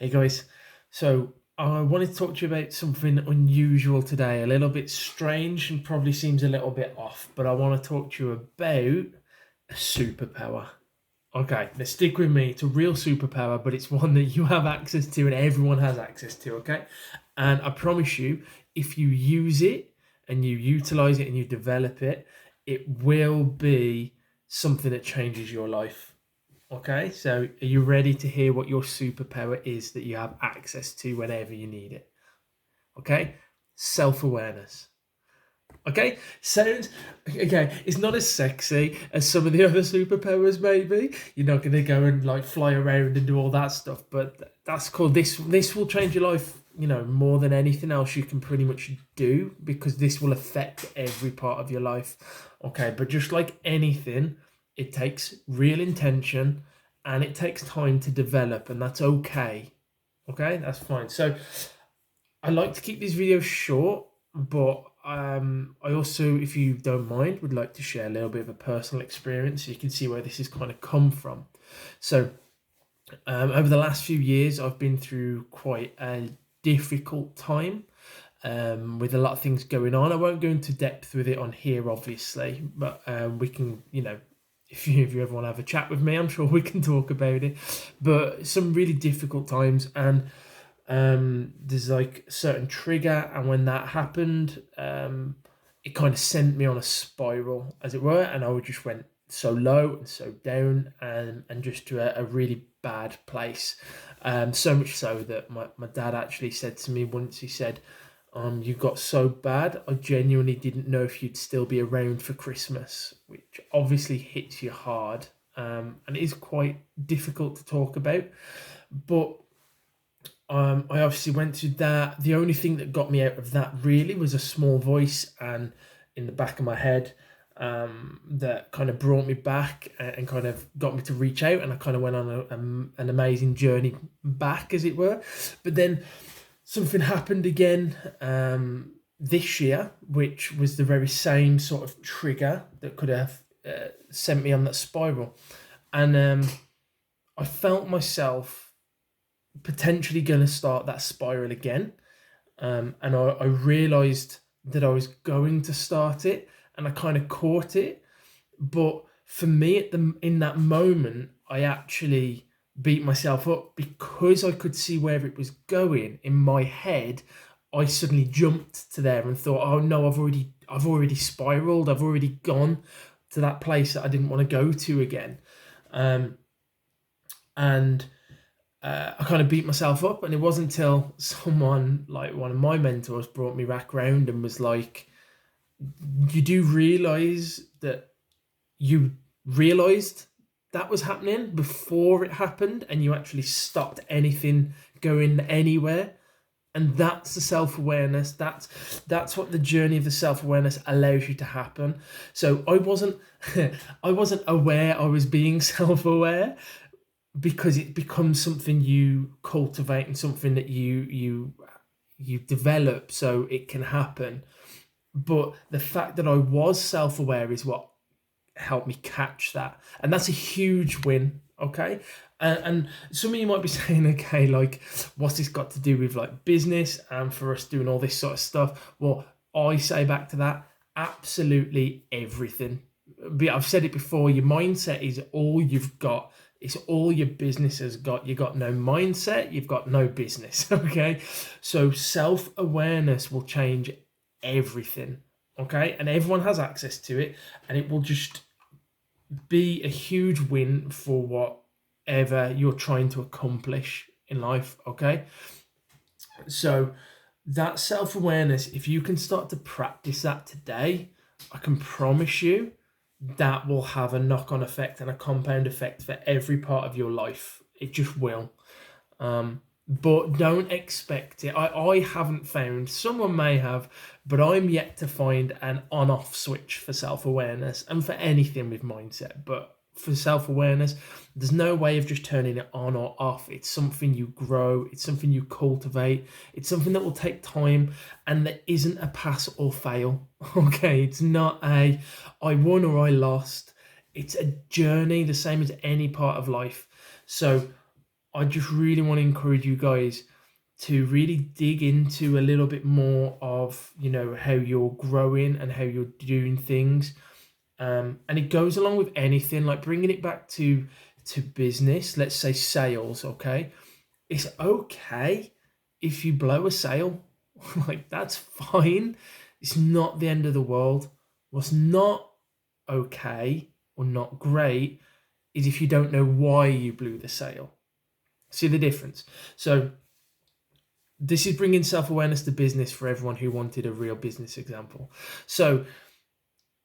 Hey guys, so I wanted to talk to you about something unusual today, a little bit strange and probably seems a little bit off, but I want to talk to you about a superpower. Okay, now stick with me. It's a real superpower, but it's one that you have access to and everyone has access to, okay? And I promise you, if you use it and you utilize it and you develop it, it will be something that changes your life. Okay, so are you ready to hear what your superpower is that you have access to whenever you need it? Okay, self awareness. Okay, sounds okay. It's not as sexy as some of the other superpowers. Maybe you're not going to go and like fly around and do all that stuff, but that's cool. This will change your life. You know, more than anything else you can pretty much do because this will affect every part of your life. Okay, but just like anything, it takes real intention and it takes time to develop, and that's okay. Okay, that's fine. So I like to keep these videos short, but I also, if you don't mind, would like to share a little bit of a personal experience so you can see where this has kind of come from. So, over the last few years, I've been through quite a difficult time with a lot of things going on. I won't go into depth with it on here, obviously, but we can, if you ever want to have a chat with me, I'm sure we can talk about it. But some really difficult times, and there's like a certain trigger, and when that happened, it kind of sent me on a spiral, as it were, and I just went so low and so down, and just to a really bad place. So much so that my dad actually said to me once, he said, you got so bad, I genuinely didn't know if you'd still be around for Christmas, which obviously hits you hard, and it is quite difficult to talk about. But I obviously went through that. The only thing that got me out of that really was a small voice and in the back of my head, that kind of brought me back and kind of got me to reach out. And I kind of went on an amazing journey back, as it were. But then something happened again this year, which was the very same sort of trigger that could have sent me on that spiral. And I felt myself potentially going to start that spiral again. And I realized that I was going to start it, and I kind of caught it. But for me, in that moment, I actually beat myself up because I could see where it was going in my head. I suddenly jumped to there and thought, "Oh no, I've already spiraled. I've already gone to that place that I didn't want to go to again." Um, and I kind of beat myself up, and it wasn't until someone like one of my mentors brought me back round and was like, "You do realize that you realized that was happening before it happened, and you actually stopped anything going anywhere." And that's the self-awareness. That's what the journey of the self-awareness allows you to happen. So I wasn't I wasn't aware I was being self-aware, because it becomes something you cultivate and something that you develop so it can happen. But the fact that I was self-aware is what helped me catch that, and that's a huge win. Okay, and some of you might be saying, okay, like, what's this got to do with like business and for us doing all this sort of stuff? Well, I say back to that, absolutely everything. But I've said it before, your mindset is all you've got. It's all your business has got. You got no mindset, you've got no business. Okay, so self-awareness will change everything. Okay, and everyone has access to it, and it will just be a huge win for whatever you're trying to accomplish in life. Okay, so that self-awareness, if you can start to practice that today, I can promise you that will have a knock-on effect and a compound effect for every part of your life. It just will. But don't expect it. I haven't found, someone may have, but I'm yet to find an on off switch for self awareness and for anything with mindset. But for self awareness, there's no way of just turning it on or off. It's something you grow, it's something you cultivate, it's something that will take time, and that isn't a pass or fail. Okay, it's not a I won or I lost. It's a journey, the same as any part of life. So I just really want to encourage you guys to really dig into a little bit more of, you know, how you're growing and how you're doing things. And it goes along with anything, like bringing it back to business, let's say sales, okay? It's okay if you blow a sale. Like, that's fine. It's not the end of the world. What's not okay or not great is if you don't know why you blew the sale. See the difference? So this is bringing self-awareness to business for everyone who wanted a real business example. So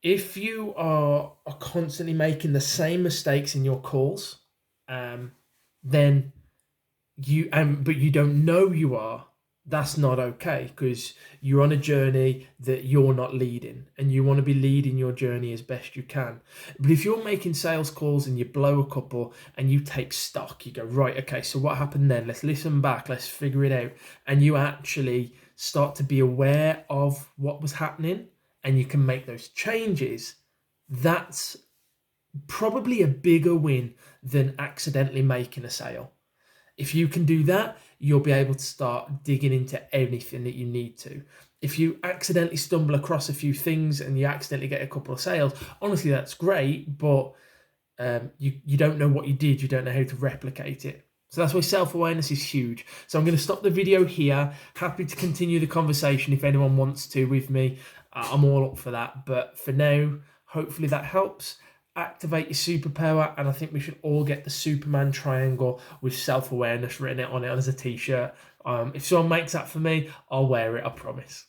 if you are constantly making the same mistakes in your calls, then but you don't know you are, that's not okay, because you're on a journey that you're not leading, and you want to be leading your journey as best you can. But if you're making sales calls and you blow a couple and you take stock, you go, right, okay, so what happened then? Let's listen back, let's figure it out. And you actually start to be aware of what was happening and you can make those changes. That's probably a bigger win than accidentally making a sale. If you can do that, you'll be able to start digging into anything that you need to. If you accidentally stumble across a few things and you accidentally get a couple of sales, honestly, that's great, but you don't know what you did. You don't know how to replicate it. So that's why self-awareness is huge. So I'm going to stop the video here. Happy to continue the conversation if anyone wants to with me. I'm all up for that. But for now, hopefully that helps. Activate your superpower, and I think we should all get the Superman triangle with self-awareness written on it as a t-shirt. If someone makes that for me, I'll wear it, I promise.